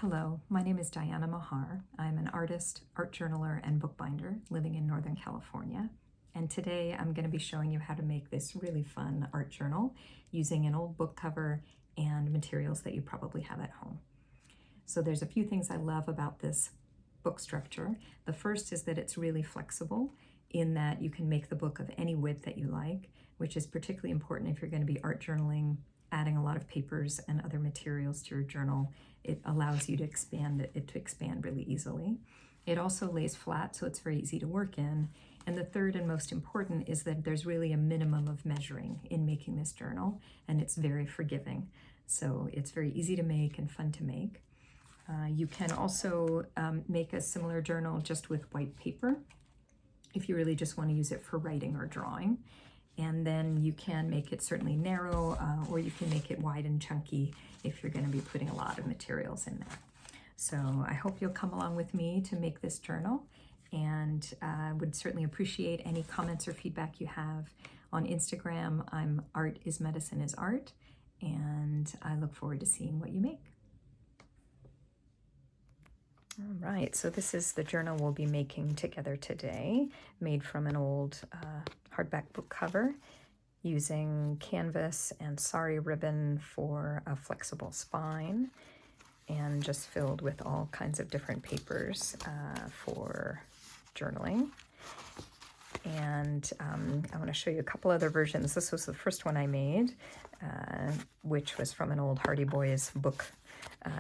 Hello, my name is Diana Mahar. I'm an artist, art journaler, and bookbinder living in Northern California. And today I'm going to be showing you how to make this really fun art journal using an old book cover and materials that you probably have at home. So there's a few things I love about this book structure. The first is that it's really flexible in that you can make the book of any width that you like, which is particularly important if you're going to be art journaling, adding a lot of papers and other materials to your journal. It allows you to expand it really easily. It also lays flat, so it's very easy to work in. And the third and most important is that there's really a minimum of measuring in making this journal, and it's very forgiving. So it's very easy to make and fun to make. You can also make a similar journal just with white paper if you really just want to use it for writing or drawing. And then you can make it certainly narrow, or you can make it wide and chunky if you're going to be putting a lot of materials in there. So I hope you'll come along with me to make this journal, and would certainly appreciate any comments or feedback you have. On Instagram, I'm Art is Medicine is Art, and I look forward to seeing what you make. All right, so this is the journal we'll be making together today, made from an old hardback book cover, using canvas and sari ribbon for a flexible spine, and just filled with all kinds of different papers for journaling. And I want to show you a couple other versions. This was the first one I made, which was from an old Hardy Boys book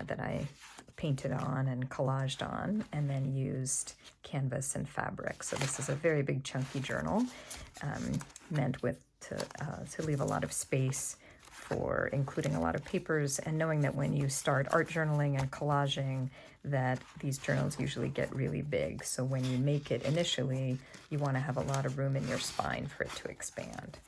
that I painted on and collaged on, and then used canvas and fabric. So this is a very big chunky journal, meant to leave a lot of space for including a lot of papers, and knowing that when you start art journaling and collaging, that these journals usually get really big. So when you make it initially, you want to have a lot of room in your spine for it to expand.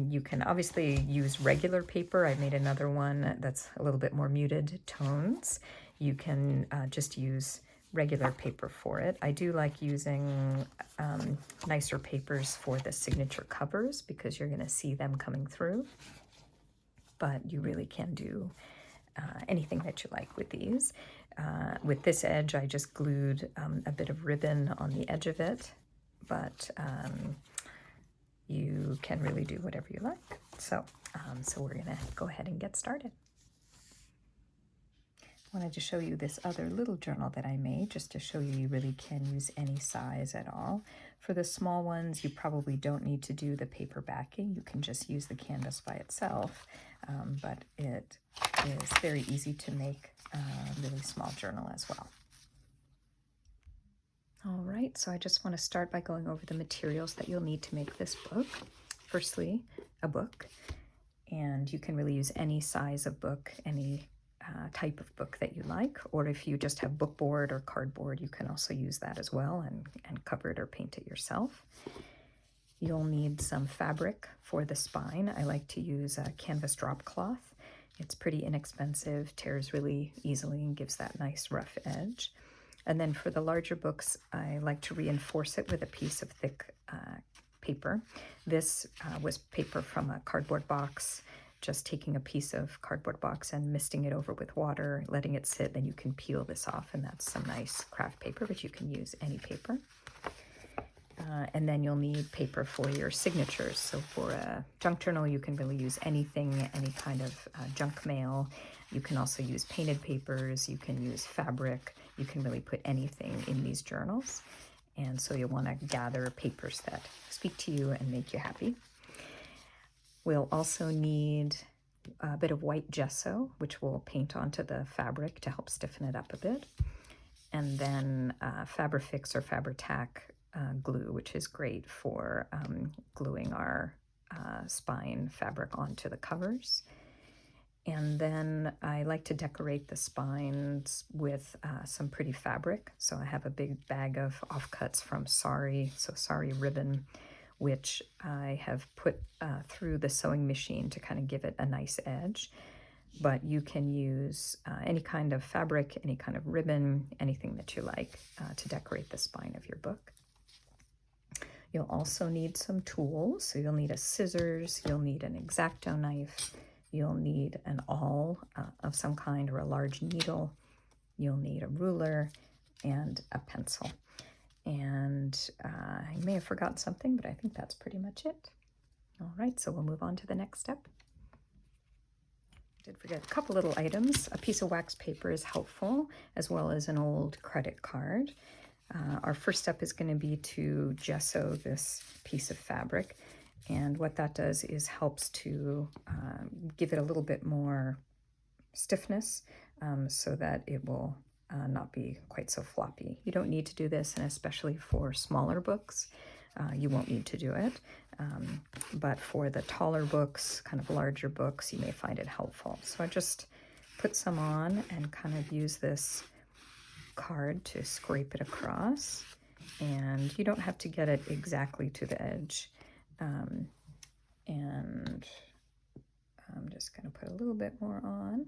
You can obviously use regular paper. I made another one that's a little bit more muted tones. You can just use regular paper for it. I do like using nicer papers for the signature covers because you're going to see them coming through. But you really can do anything that you like with these. With this edge, I just glued a bit of ribbon on the edge of it, but you can really do whatever you like. So we're gonna go ahead and get started. I wanted to show you this other little journal that I made, just to show you really can use any size at all. For the small ones, you probably don't need to do the paper backing. You can just use the canvas by itself, but it is very easy to make a really small journal as well. All right, so I just want to start by going over the materials that you'll need to make this book. Firstly, a book, and you can really use any size of book, any type of book that you like, or if you just have bookboard or cardboard, you can also use that as well and cover it or paint it yourself. You'll need some fabric for the spine. I like to use a canvas drop cloth. It's pretty inexpensive, tears really easily, and gives that nice rough edge. And then for the larger books, I like to reinforce it with a piece of thick paper. This was paper from a cardboard box, just taking a piece of cardboard box and misting it over with water, letting it sit, then you can peel this off, and that's some nice craft paper, but you can use any paper. And then you'll need paper for your signatures. So for a junk journal, you can really use anything, any kind of junk mail. You can also use painted papers, you can use fabric, you can really put anything in these journals. And so you'll want to gather papers that speak to you and make you happy. We'll also need a bit of white gesso, which we'll paint onto the fabric to help stiffen it up a bit. And then Fabrifix or Fabri-Tac glue, which is great for gluing our spine fabric onto the covers. And then I like to decorate the spines with some pretty fabric. So I have a big bag of offcuts from sari, so sari ribbon, which I have put through the sewing machine to kind of give it a nice edge. But you can use any kind of fabric, any kind of ribbon, anything that you like to decorate the spine of your book. You'll also need some tools. So you'll need a scissors, you'll need an X-Acto knife, you'll need an awl of some kind or a large needle. You'll need a ruler and a pencil. And I may have forgotten something, but I think that's pretty much it. All right, so we'll move on to the next step. I did forget a couple little items. A piece of wax paper is helpful, as well as an old credit card. Our first step is going to be to gesso this piece of fabric. And what that does is helps to give it a little bit more stiffness so that it will not be quite so floppy. You don't need to do this, and especially for smaller books, you won't need to do it. But for the taller books, kind of larger books, you may find it helpful. So I just put some on and kind of use this card to scrape it across. And you don't have to get it exactly to the edge. And I'm just going to put a little bit more on.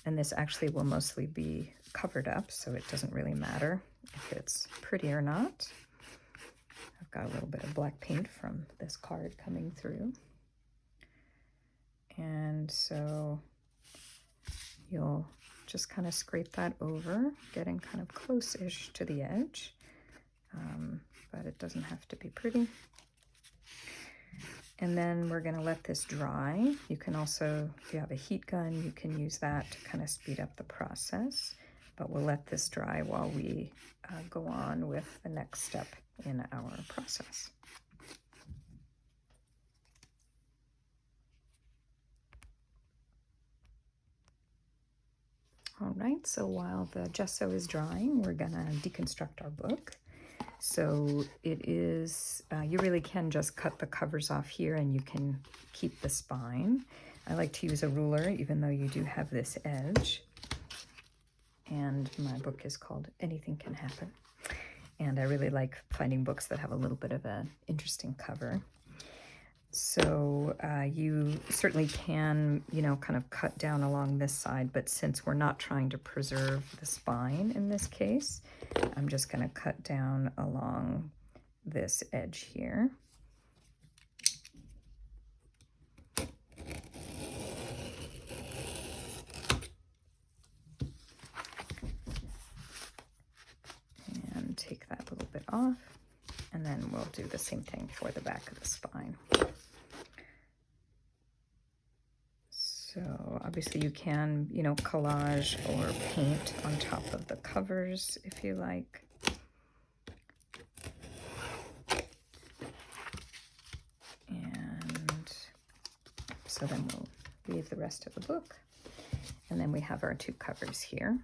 And this actually will mostly be covered up, so it doesn't really matter if it's pretty or not. I've got a little bit of black paint from this card coming through. And so you'll just kind of scrape that over, getting kind of close-ish to the edge, but it doesn't have to be pretty. And then we're going to let this dry. You can also, if you have a heat gun, you can use that to kind of speed up the process. But we'll let this dry while we go on with the next step in our process. All right, so while the gesso is drying, we're going to deconstruct our book. So it is, you really can just cut the covers off here and you can keep the spine. I like to use a ruler, even though you do have this edge. And my book is called Anything Can Happen. And I really like finding books that have a little bit of an interesting cover. So you certainly can, kind of cut down along this side, but since we're not trying to preserve the spine in this case, I'm just going to cut down along this edge here. And take that little bit off, and then we'll do the same thing for the back of the spine. So obviously you can, collage or paint on top of the covers if you like. And so then we'll leave the rest of the book. And then we have our two covers here.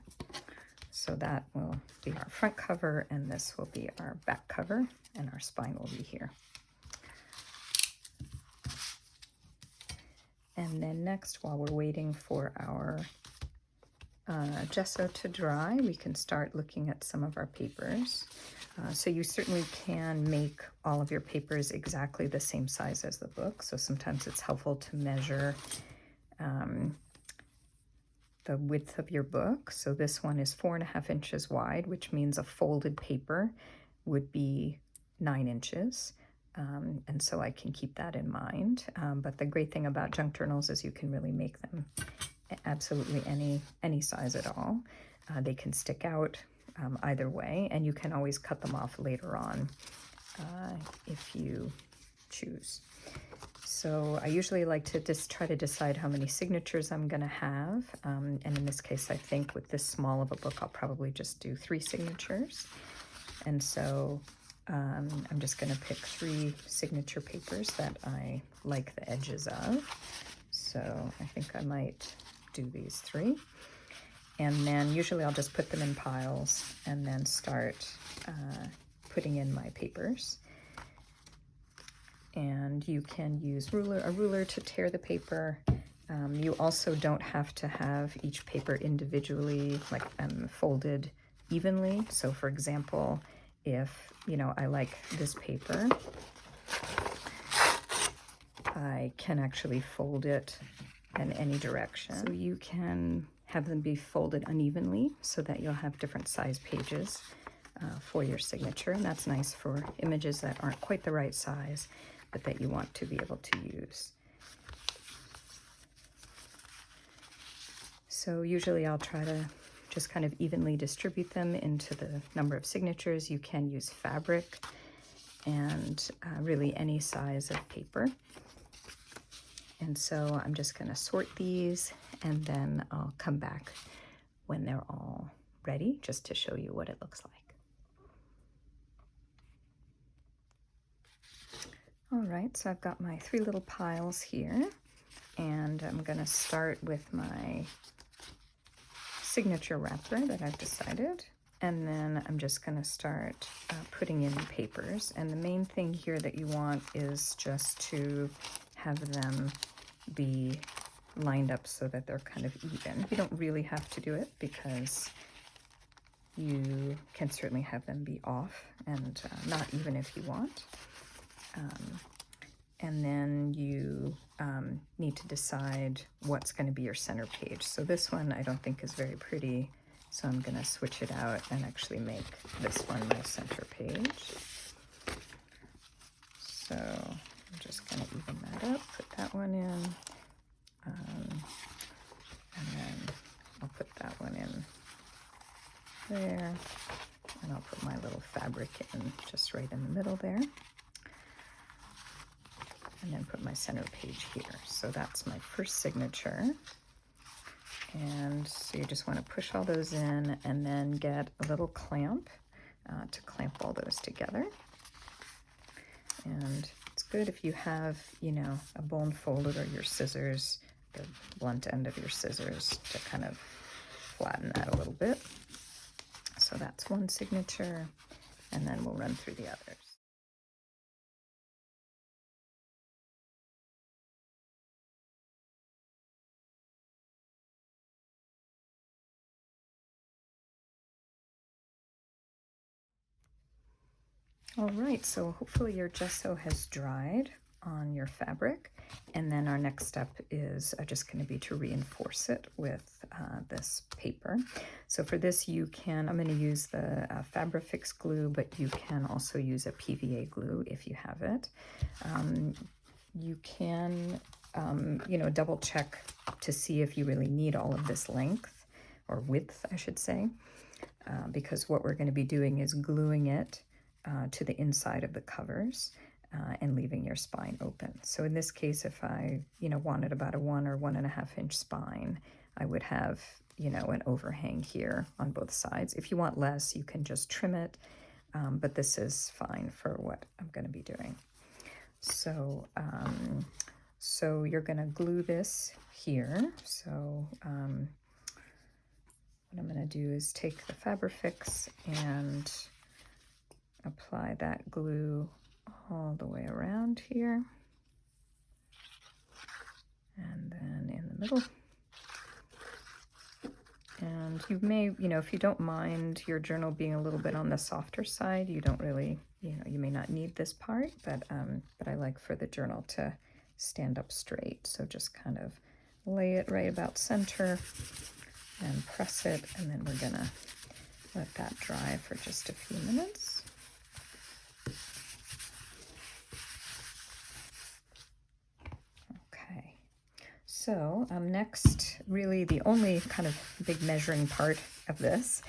So that will be our front cover, and this will be our back cover, and our spine will be here. And then next, while we're waiting for our gesso to dry, we can start looking at some of our papers. So you certainly can make all of your papers exactly the same size as the book. So sometimes it's helpful to measure the width of your book. So this one is 4.5 inches wide, which means a folded paper would be 9 inches. And so I can keep that in mind. But the great thing about junk journals is you can really make them absolutely any size at all. They can stick out either way, and you can always cut them off later on if you choose. So I usually like to just try to decide how many signatures I'm going to have. And in this case, I think with this small of a book, I'll probably just do 3 signatures. And so I'm just going to pick 3 signature papers that I like the edges of. So I think I might do these 3. And then usually I'll just put them in piles and then start putting in my papers. And you can use a ruler to tear the paper. You also don't have to have each paper individually folded evenly. So for example, if I like this paper, I can actually fold it in any direction. So you can have them be folded unevenly so that you'll have different size pages for your signature. And that's nice for images that aren't quite the right size, but that you want to be able to use. So usually I'll try to just kind of evenly distribute them into the number of signatures. You can use fabric and really any size of paper. And so I'm just going to sort these, and then I'll come back when they're all ready just to show you what it looks like. All right, so I've got my 3 little piles here, and I'm going to start with my signature wrapper that I've decided, and then I'm just going to start putting in papers. And the main thing here that you want is just to have them be lined up so that they're kind of even. You don't really have to do it because you can certainly have them be off and not even if you want. And then you need to decide what's going to be your center page. So this one I don't think is very pretty, so I'm going to switch it out and actually make this one my center page. So I'm just going to even that up, put that one in, and then I'll put that one in there, and I'll put my little fabric in just right in the middle there. And then put my center page here. So that's my first signature. And so you just want to push all those in and then get a little clamp to clamp all those together. And it's good if you have, you know, a bone folded or your scissors, the blunt end of your scissors, to kind of flatten that a little bit. So that's one signature, and then we'll run through the others. All right, so hopefully your gesso has dried on your fabric, and then our next step is just going to be to reinforce it with this paper. So for this I'm going to use the Fabrifix glue, but you can also use a PVA glue if you have it. You can, double check to see if you really need all of this length, or width, I should say, because what we're going to be doing is gluing it to the inside of the covers and leaving your spine open. So in this case, if I, wanted about a 1 or 1.5 inch spine, I would have, an overhang here on both sides. If you want less, you can just trim it, but this is fine for what I'm going to be doing. So, so you're going to glue this here. So what I'm going to do is take the Fabrifix and apply that glue all the way around here, and then in the middle. And you may, if you don't mind your journal being a little bit on the softer side, you don't really, you may not need this part, but I like for the journal to stand up straight. So just kind of lay it right about center and press it, and then we're gonna let that dry for just a few minutes. So next, really the only kind of big measuring part of this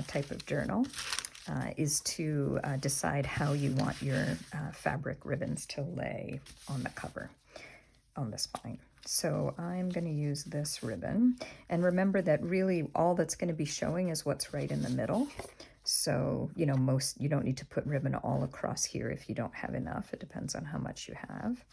type of journal is to decide how you want your fabric ribbons to lay on the cover, on the spine. So I'm going to use this ribbon, and remember that really all that's going to be showing is what's right in the middle. So, you don't need to put ribbon all across here if you don't have enough. It depends on how much you have.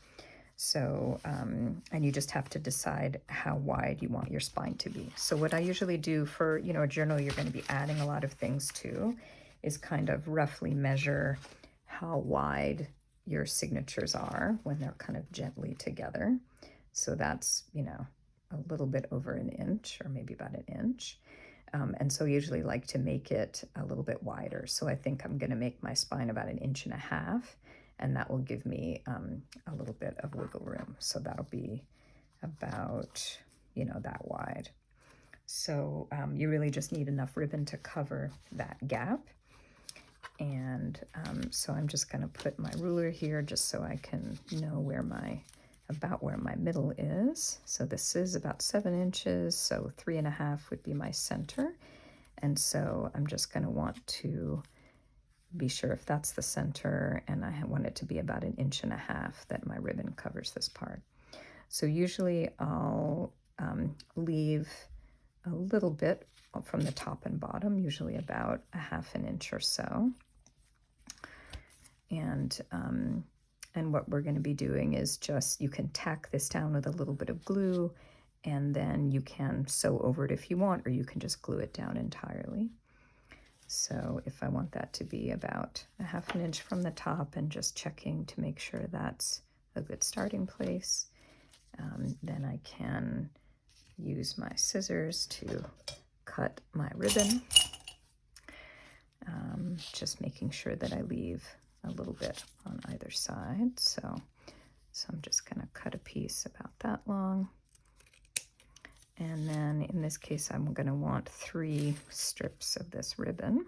So, and you just have to decide how wide you want your spine to be. So what I usually do for, a journal you're going to be adding a lot of things to is kind of roughly measure how wide your signatures are when they're kind of gently together. So that's, a little bit over an inch, or maybe about an inch. And so I usually like to make it a little bit wider. So I think I'm going to make my spine about 1.5 inches. And that will give me a little bit of wiggle room. So that'll be about, that wide. So you really just need enough ribbon to cover that gap. And so I'm just going to put my ruler here just so I can know where my about where my middle is. So this is about 7 inches, so 3.5 would be my center. And so I'm just going to want to be sure if that's the center, and I want it to be about 1.5 inches that my ribbon covers this part. So usually I'll leave a little bit from the top and bottom, usually about 1/2 inch or so. And what we're going to be doing is just, you can tack this down with a little bit of glue, and then you can sew over it if you want, or you can just glue it down entirely. So if I want that to be about 1/2 inch from the top, and just checking to make sure that's a good starting place, then I can use my scissors to cut my ribbon, just making sure that I leave a little bit on either side. So I'm just going to cut a piece about that long. And then in this case, I'm going to want 3 strips of this ribbon.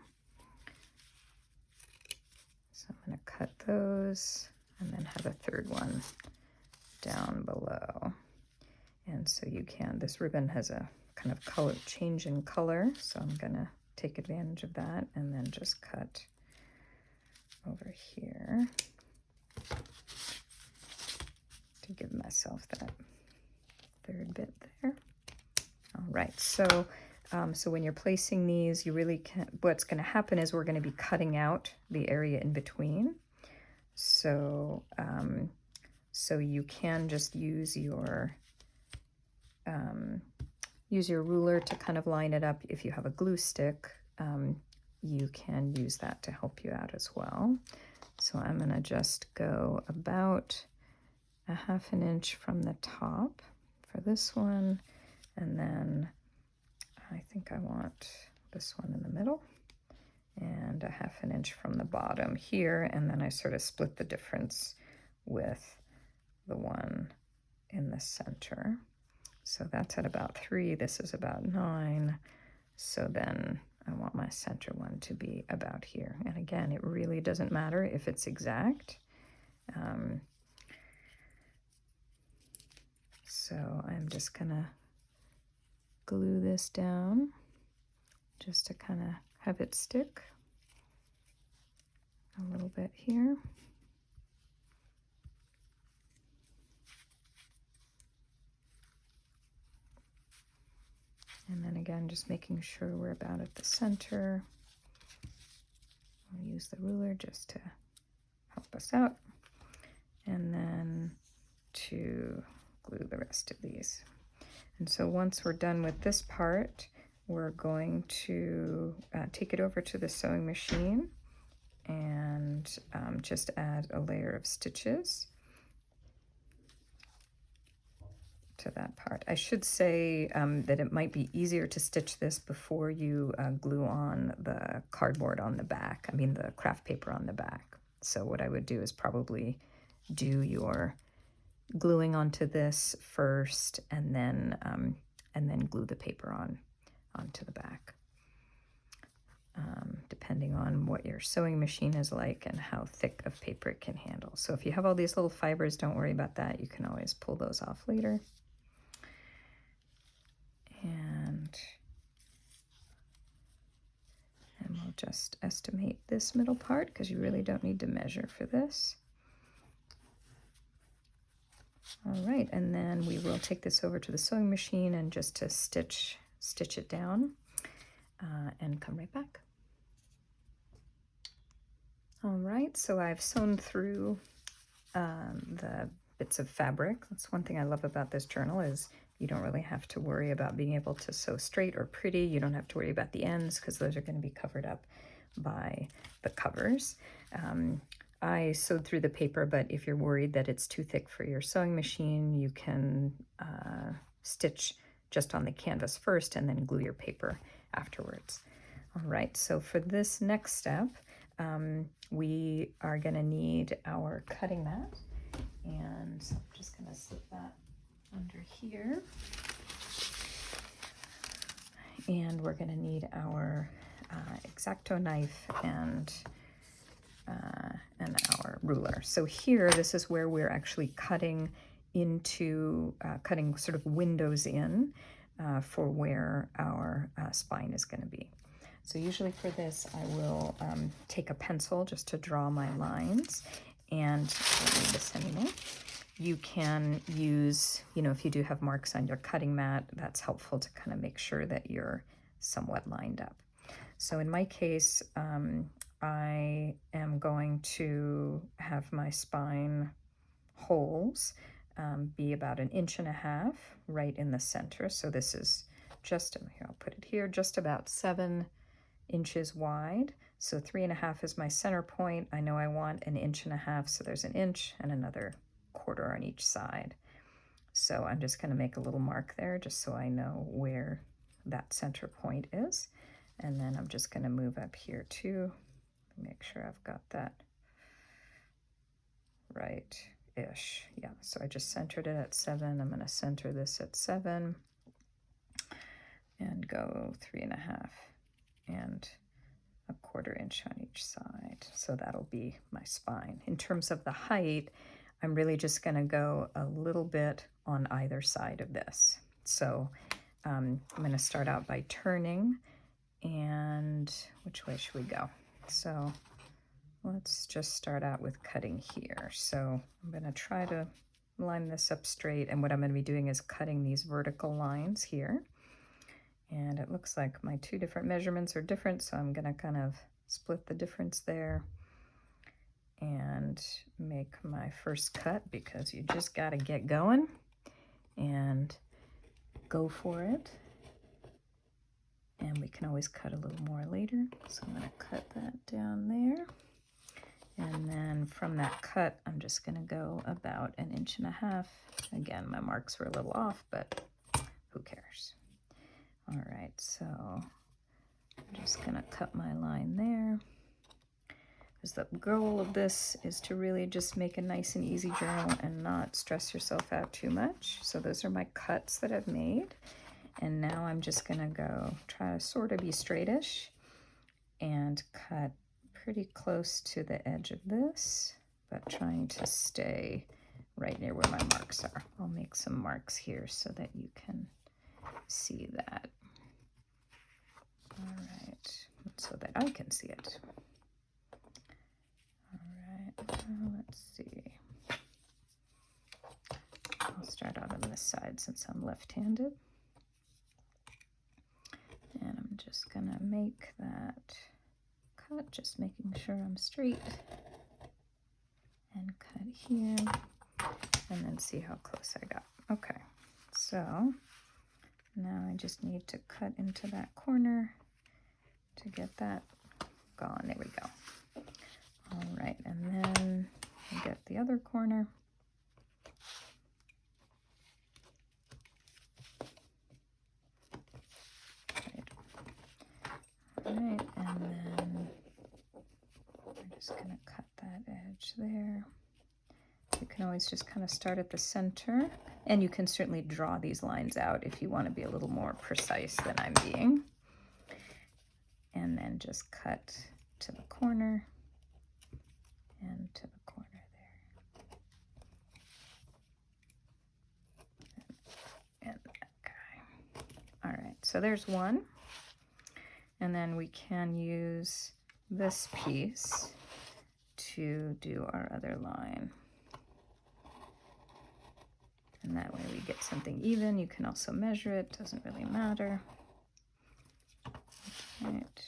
So I'm going to cut those and then have a 3rd one down below. And so you can, this ribbon has a kind of color change in color, so I'm going to take advantage of that and then just cut over here to give myself that 3rd bit there. All right, so when you're placing these, you really can't, what's going to happen is we're going to be cutting out the area in between. So you can just use your ruler to kind of line it up. If you have a glue stick, you can use that to help you out as well. So I'm going to just go about 1/2 inch from the top for this one, and then I think I want this one in the middle, and 1/2 inch from the bottom here, and then I sort of split the difference with the one in the center. So that's at about 3, this is about 9, so then I want my center one to be about here. And again, it really doesn't matter if it's exact. So I'm just gonna glue this down just to kind of have it stick a little bit here. And then again, just making sure we're about at the center. I'll use the ruler just to help us out. And then to glue the rest of these. And so once we're done with this part, we're going to take it over to the sewing machine and just add a layer of stitches to that part. I should say that it might be easier to stitch this before you glue on the cardboard on the back, the craft paper on the back. So what I would do is probably do your gluing onto this first, and then glue the paper onto the back, depending on what your sewing machine is like and how thick of paper it can handle. So if you have all these little fibers, don't worry about that. You can always pull those off later. And we'll just estimate this middle part, because you really don't need to measure for this. All right, and then we will take this over to the sewing machine and just to stitch it down and come right back. All right, so I've sewn through the bits of fabric. That's one thing I love about this journal, is you don't really have to worry about being able to sew straight or pretty. You don't have to worry about the ends, because those are going to be covered up by the covers. I sewed through the paper, but if you're worried that it's too thick for your sewing machine, you can stitch just on the canvas first and then glue your paper afterwards. All right, so for this next step, we are going to need our cutting mat, and so I'm just going to slip that under here, and we're going to need our X-Acto knife and our ruler. So here, this is where we're actually cutting into cutting sort of windows in for where our spine is going to be. So usually for this, I will take a pencil just to draw my lines, and I don't need this anymore. You can use, you know, if you do have marks on your cutting mat, that's helpful to kind of make sure that you're somewhat lined up. So in my case, I am going to have my spine holes be about 1.5 inches right in the center. So this is just, here, I'll put it here, just about 7 inches wide. So 3.5 is my center point. I know I want 1.5 inches, so there's 1 inch and another 1/4 on each side. So I'm just going to make a little mark there just so I know where that center point is. And then I'm just going to move up here too, make sure I've got that right-ish. Yeah, so I just centered it at 7. I'm going to center this at 7 and go 3.5 and 1/4 inch on each side. So that'll be my spine. In terms of the height, I'm really just going to go a little bit on either side of this. So I'm going to start out by turning, and which way should we go? So let's just start out with cutting here. So I'm going to try to line this up straight, and what I'm going to be doing is cutting these vertical lines here. And it looks like my 2 different measurements are different, so I'm going to kind of split the difference there and make my first cut, because you just got to get going and go for it. And we can always cut a little more later. So I'm going to cut that down there. And then from that cut, I'm just going to go about 1.5 inches. Again, my marks were a little off, but who cares? All right, so I'm just going to cut my line there. Because the goal of this is to really just make a nice and easy journal and not stress yourself out too much. So those are my cuts that I've made. And now I'm just going to go try to sort of be straightish and cut pretty close to the edge of this, but trying to stay right near where my marks are. I'll make some marks here so that you can see that. All right, so that I can see it. All right, let's see. I'll start out on this side since I'm left-handed. And I'm just gonna make that cut, just making sure I'm straight. And cut here, and then see how close I got. Okay, so now I just need to cut into that corner to get that gone. There we go. All right, and then I get the other corner. All right, and then I'm just going to cut that edge there. You can always just kind of start at the center, and you can certainly draw these lines out if you want to be a little more precise than I'm being. And then just cut to the corner and to the corner there. And that guy. All right, so there's one. And then we can use this piece to do our other line. And that way we get something even. You can also measure it, doesn't really matter. Right.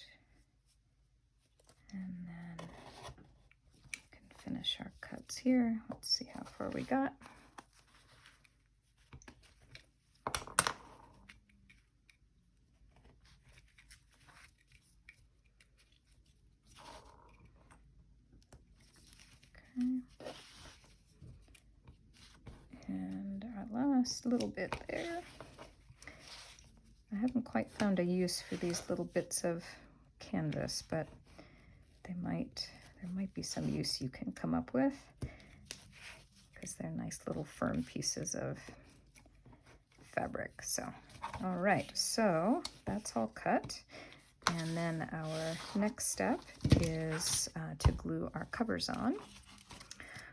And then we can finish our cuts here. Let's see how far we got. And our last little bit there. I haven't quite found a use for these little bits of canvas, but there might be some use you can come up with, because they're nice little firm pieces of fabric. So, all right, so that's all cut. And then our next step is to glue our covers on.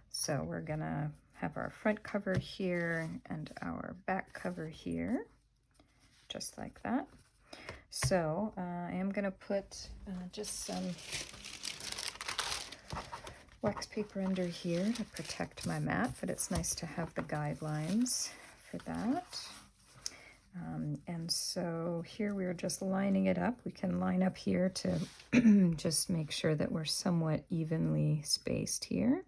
So we're gonna have our front cover here and our back cover here, just like that. So I am going to put just some wax paper under here to protect my mat, but it's nice to have the guidelines for that. And so here we're just lining it up. We can line up here to just make sure that we're somewhat evenly spaced here.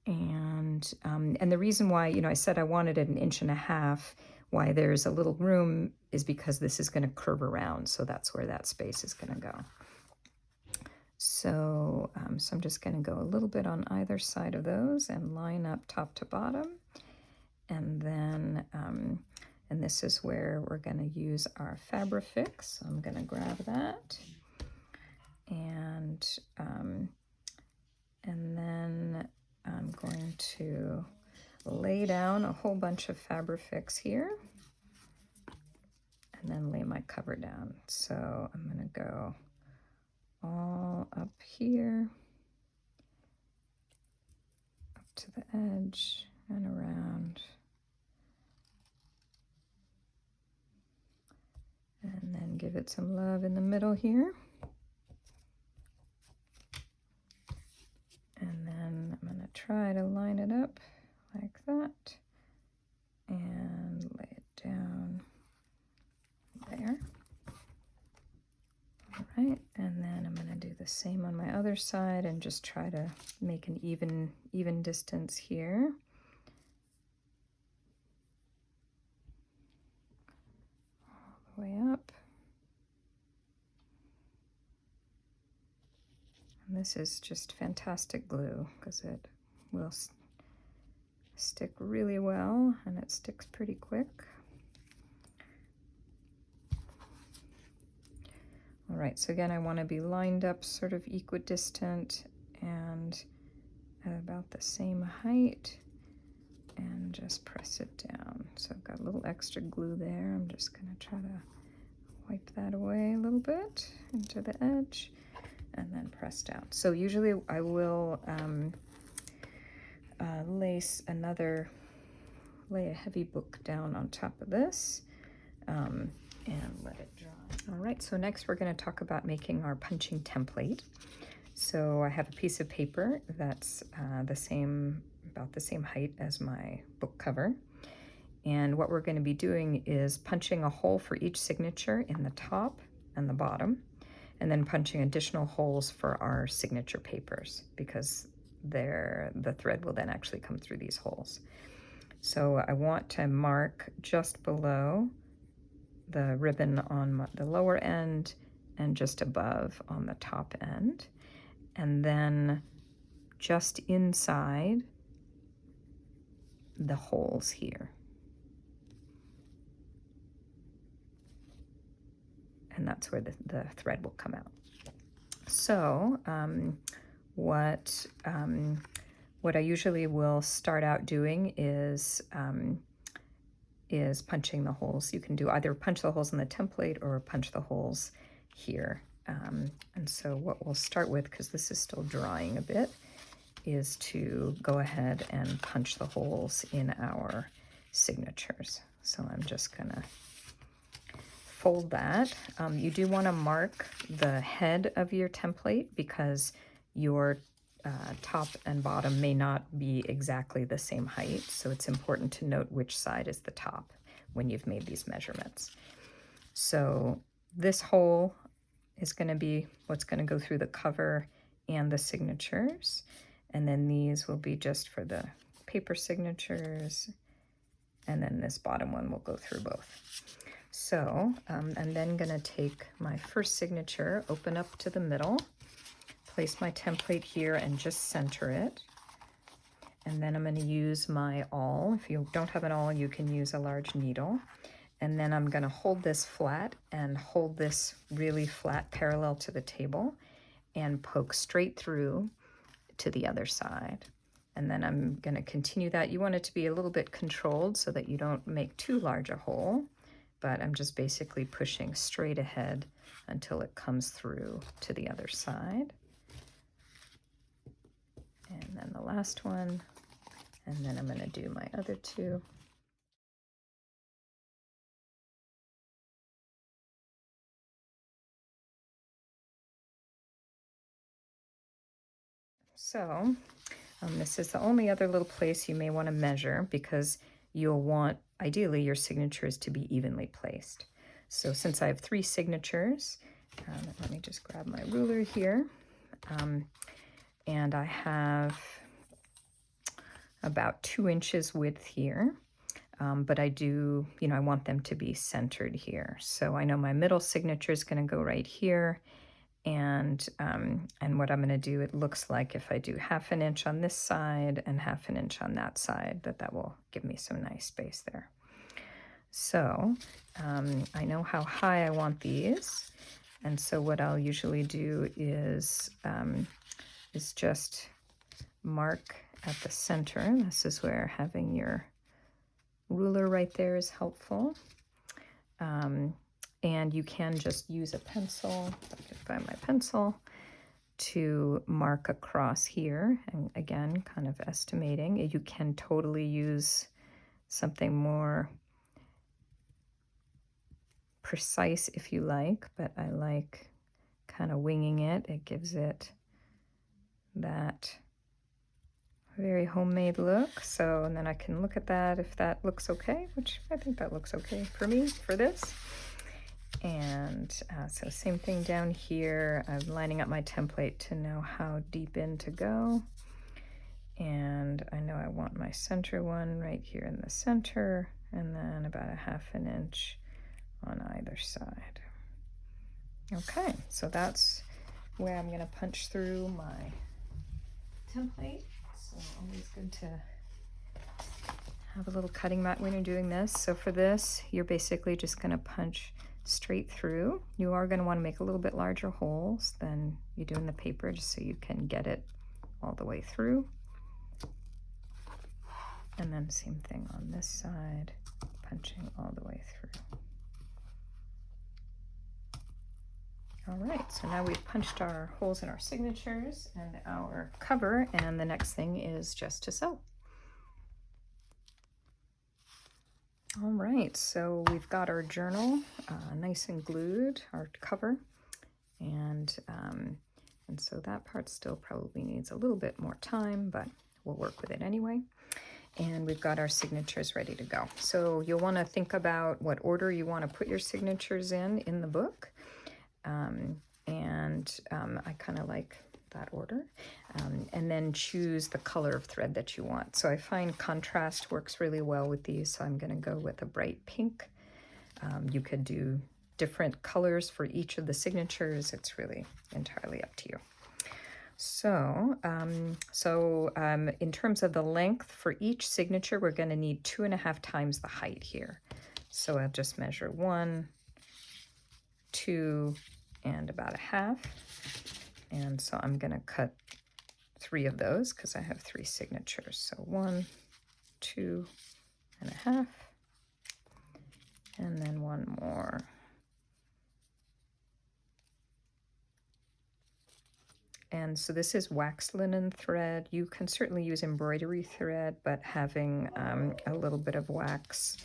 And the reason why, I said I wanted it 1.5 inches, why there's a little room is because this is going to curve around. So that's where that space is going to go. So, so I'm just going to go a little bit on either side of those and line up top to bottom. And then, and this is where we're going to use our Fabrifix. So I'm going to grab that. And then I'm going to lay down a whole bunch of Fabrifix here. And then lay my cover down. So I'm going to go all up here, up to the edge and around. And then give it some love in the middle here. And then I'm going to try to line it up like that and lay it down there. All right, and then I'm going to do the same on my other side and just try to make an even distance here. All the way up. And this is just fantastic glue because it will stick really well and it sticks pretty quick. All right, so again, I want to be lined up sort of equidistant and at about the same height, and just press it down. So I've got a little extra glue there. I'm just going to try to wipe that away a little bit into the edge and then press down. So usually I will lay a heavy book down on top of this and let it dry. All right, so next we're going to talk about making our punching template. So I have a piece of paper that's about the same height as my book cover. And what we're going to be doing is punching a hole for each signature in the top and the bottom, and then punching additional holes for our signature papers because the thread will then actually come through these holes. So I want to mark just below the ribbon on the lower end and just above on the top end, and then just inside the holes here. And that's where the thread will come out. So what I usually will start out doing is punching the holes. You can do either punch the holes in the template or punch the holes here. And so what we'll start with, because this is still drying a bit, is to go ahead and punch the holes in our signatures. So I'm just gonna fold that. You do want to mark the head of your template because your top and bottom may not be exactly the same height, so it's important to note which side is the top when you've made these measurements. So this hole is going to be what's going to go through the cover and the signatures, and then these will be just for the paper signatures, and then this bottom one will go through both. So I'm then going to take my first signature, open up to the middle, place my template here and just center it. And then I'm going to use my awl. If you don't have an awl, you can use a large needle. And then I'm going to hold this flat and hold this really flat parallel to the table and poke straight through to the other side. And then I'm going to continue that. You want it to be a little bit controlled so that you don't make too large a hole, but I'm just basically pushing straight ahead until it comes through to the other side. And then the last one, And then I'm going to do my other two. So this is the only other little place you may want to measure, because you'll want, ideally, your signatures to be evenly placed. So since I have 3 signatures, let me just grab my ruler here. And I have about 2 inches width here. But I do, I want them to be centered here. So I know my middle signature is going to go right here. And what I'm going to do, it looks like if I do 1/2 inch on this side and 1/2 inch on that side, that will give me some nice space there. So I know how high I want these. And so what I'll usually do is just mark at the center. This is where having your ruler right there is helpful. And you can just use a pencil, if I can find my pencil, to mark across here. And again, kind of estimating. You can totally use something more precise if you like, but I like kind of winging it. It gives it that very homemade look. So, and then I can look at that if that looks okay, which I think that looks okay for me for this. And so same thing down here. I'm lining up my template to know how deep in to go. And I know I want my center one right here in the center, and then about 1/2 inch on either side. Okay, so that's where I'm going to punch through my template. So always good to have a little cutting mat when you're doing this. So for this, you're basically just going to punch straight through. You are going to want to make a little bit larger holes than you do in the paper, just so you can get it all the way through. And then same thing on this side, punching all the way through. All right, so now we've punched our holes in our signatures and our cover, and the next thing is just to sew. All right, so we've got our journal nice and glued, our cover, and so that part still probably needs a little bit more time, but we'll work with it anyway. And we've got our signatures ready to go. So you'll want to think about what order you want to put your signatures in the book. I kind of like that order. And then choose the color of thread that you want. So I find contrast works really well with these, so I'm going to go with a bright pink. You could do different colors for each of the signatures. It's really entirely up to you. So, in terms of the length for each signature, we're going to need 2.5 times the height here. So I'll just measure 1, 2, and about 1/2. And so I'm going to cut 3 of those because I have 3 signatures. So 1, 2 and 1/2, and then 1 more. And so this is wax linen thread. You can certainly use embroidery thread, but having a little bit of wax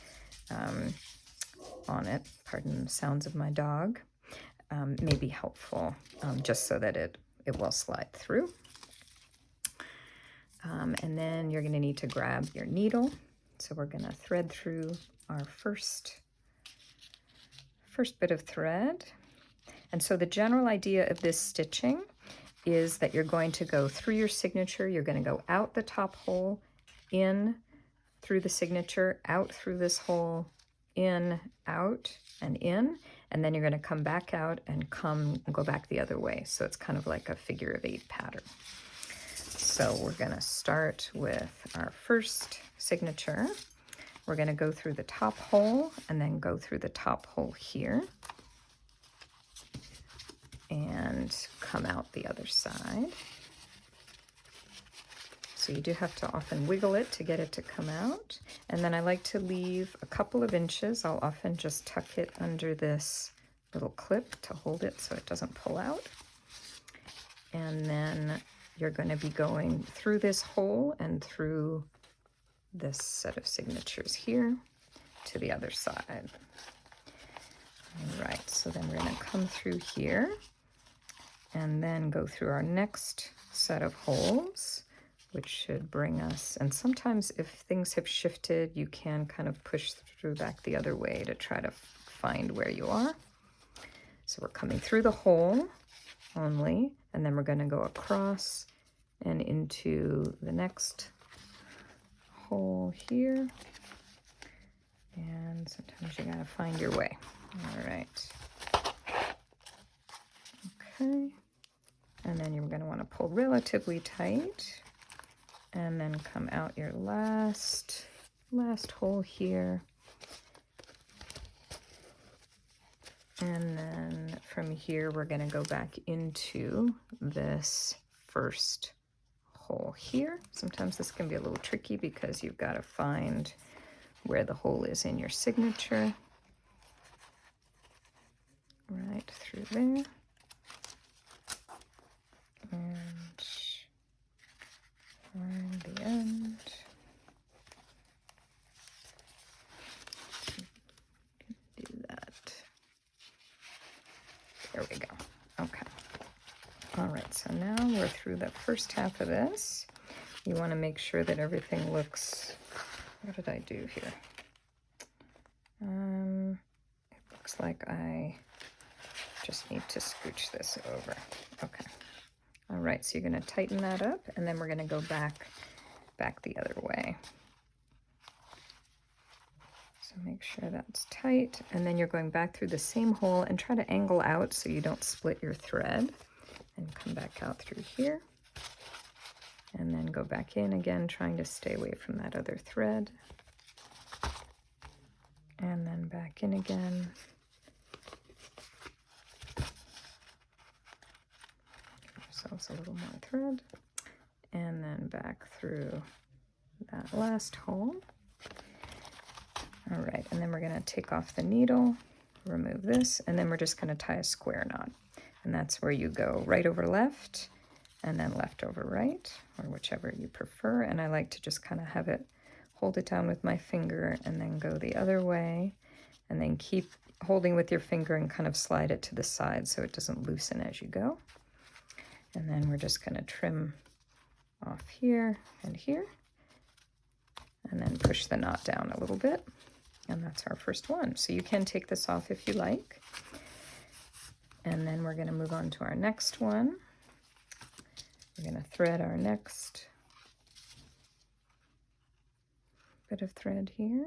on it, pardon the sounds of my dog, may be helpful, just so that it will slide through. And then you're going to need to grab your needle. So we're going to thread through our first bit of thread. And so the general idea of this stitching is that you're going to go through your signature, you're going to go out the top hole, in through the signature, out through this hole, in, out, and in, and then you're going to come back out and go back the other way. So it's kind of like a figure of 8 pattern. So we're going to start with our first signature. We're going to go through the top hole and then go through the top hole here and come out the other side. So you do have to often wiggle it to get it to come out. And then I like to leave a couple of inches. I'll often just tuck it under this little clip to hold it so it doesn't pull out. And then you're going to be going through this hole and through this set of signatures here to the other side. All right, so then we're going to come through here and then go through our next set of holes, which should bring us, and sometimes if things have shifted, you can kind of push through back the other way to try to find where you are. So we're coming through the hole only, and then we're going to go across and into the next hole here. And sometimes you gotta find your way. All right. Okay. And then you're gonna want to pull relatively tight and then come out your last hole here. And then from here, we're gonna go back into this first hole here. Sometimes this can be a little tricky because you've got to find where the hole is in your signature. Right through there. And find the end. Do that. There we go. Okay. All right, so now we're through the first half of this. You want to make sure that everything looks, what did I do here? It looks like I just need to scooch this over. Okay. All right, so you're going to tighten that up, and then we're going to go back the other way. So make sure that's tight, and then you're going back through the same hole and try to angle out so you don't split your thread. And come back out through here, and then go back in again, trying to stay away from that other thread, and then back in again. Give ourselves a little more thread, and then back through that last hole. All right, and then we're going to take off the needle, remove this, and then we're just going to tie a square knot. And that's where you go right over left and then left over right, or whichever you prefer. And I like to just kind of have it, hold it down with my finger and then go the other way, and then keep holding with your finger and kind of slide it to the side so it doesn't loosen as you go. And then we're just going to trim off here and here, and then push the knot down a little bit. And that's our first one. So you can take this off if you like. And then we're going to move on to our next one. We're going to thread our next bit of thread here.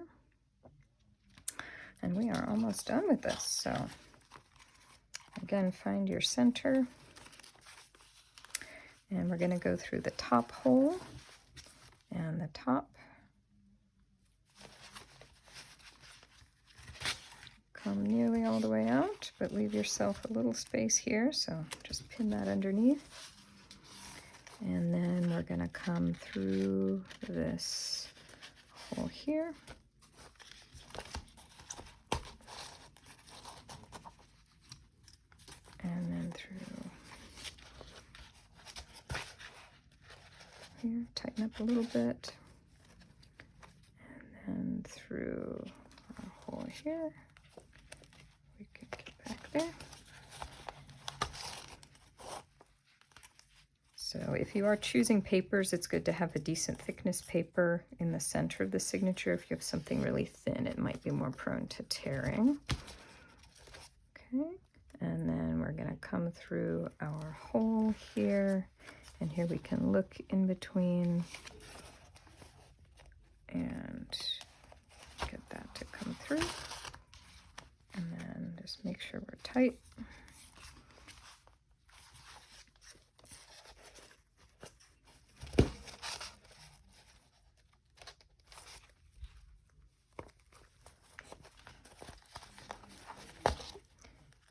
And we are almost done with this. So again, find your center. And we're going to go through the top hole and the top. Come nearly all the way out, but leave yourself a little space here, so just pin that underneath. And then we're going to come through this hole here. And then through here, tighten up a little bit. And then through our hole here. There. So if you are choosing papers, it's good to have a decent thickness paper in the center of the signature. If you have something really thin, it might be more prone to tearing. Okay, and then we're going to come through our hole here, and here we can look in between and get that to come through. And then just make sure we're tight.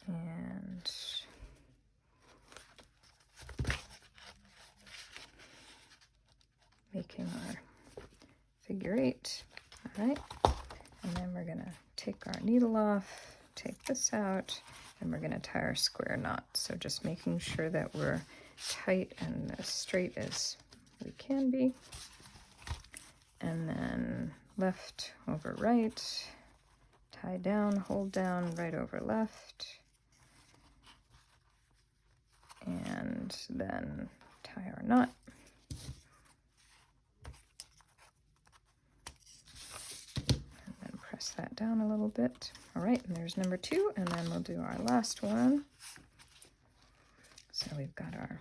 And making our figure 8. All right. And then we're going to take our needle off. Take this out, and we're going to tie our square knot. So just making sure that we're tight and as straight as we can be. and then left over right, tie down, hold down, right over left, and then tie our knot. And then press that down a little bit. All right, and there's number 2, and then we'll do our last one. So we've got our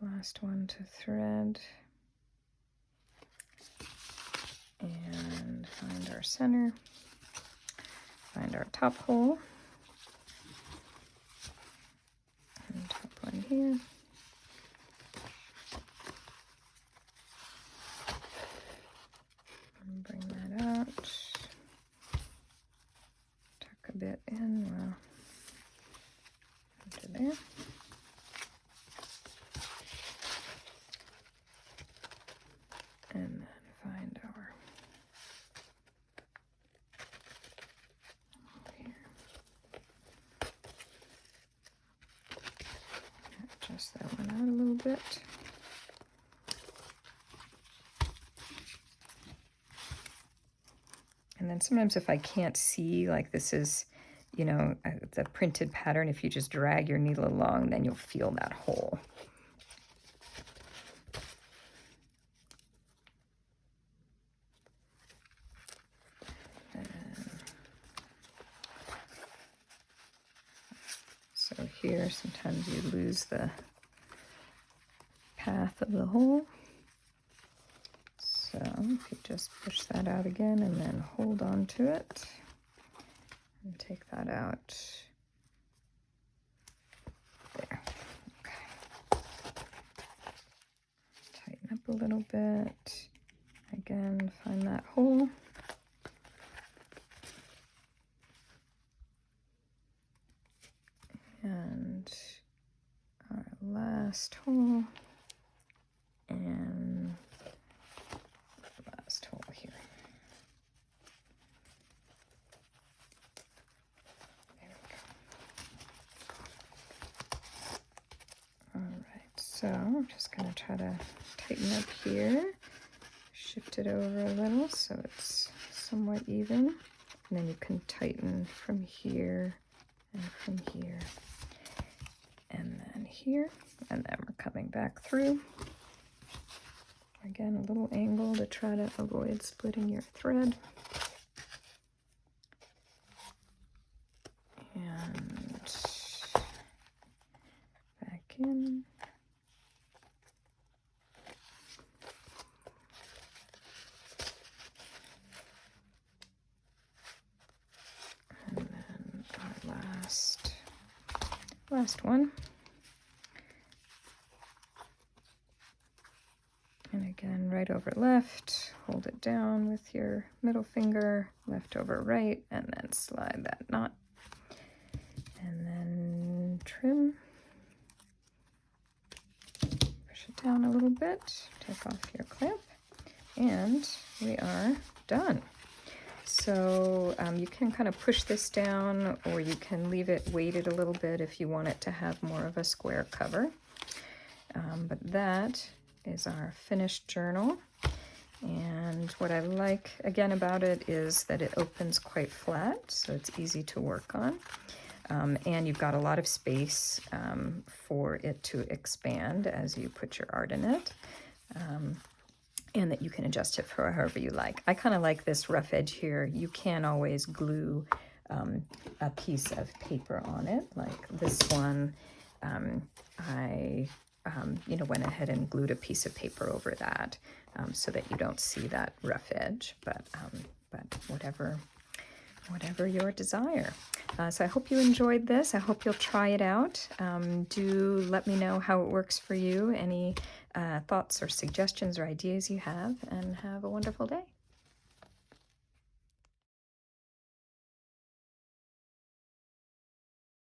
last one to thread, and find our center, find our top hole, and top one here, and bring that out, tuck a bit in, well, into there. And then find our here. Adjust that one out a little bit. And then sometimes if I can't see, like this is, you know, the printed pattern, if you just drag your needle along, then you'll feel that hole. So here, sometimes you lose the path of the hole. So if you just push that out again and then hold on to it and take that out. There. Okay. Tighten up a little bit. Again, find that hole. And our last hole, and last hole here. There we go. All right, so I'm just going to try to tighten up here, shift it over a little so it's somewhat even, and then you can tighten from here and from here. And then here, and then we're coming back through. Again, a little angle to try to avoid splitting your thread. And back in. And then our last one. And again, right over left, hold it down with your middle finger, left over right, and then slide that knot. And then trim. Push it down a little bit, take off your clamp, and we are done. So you can kind of push this down, or you can leave it weighted a little bit if you want it to have more of a square cover. But that is our finished journal. And what I like again about it is that it opens quite flat, so it's easy to work on. And you've got a lot of space for it to expand as you put your art in it. And that you can adjust it for however you like. I kind of like this rough edge here. You can always glue a piece of paper on it. Like this one, I went ahead and glued a piece of paper over that so that you don't see that rough edge. But whatever your desire. So I hope you enjoyed this. I hope you'll try it out. Do let me know how it works for you, any thoughts or suggestions or ideas you have, and have a wonderful day.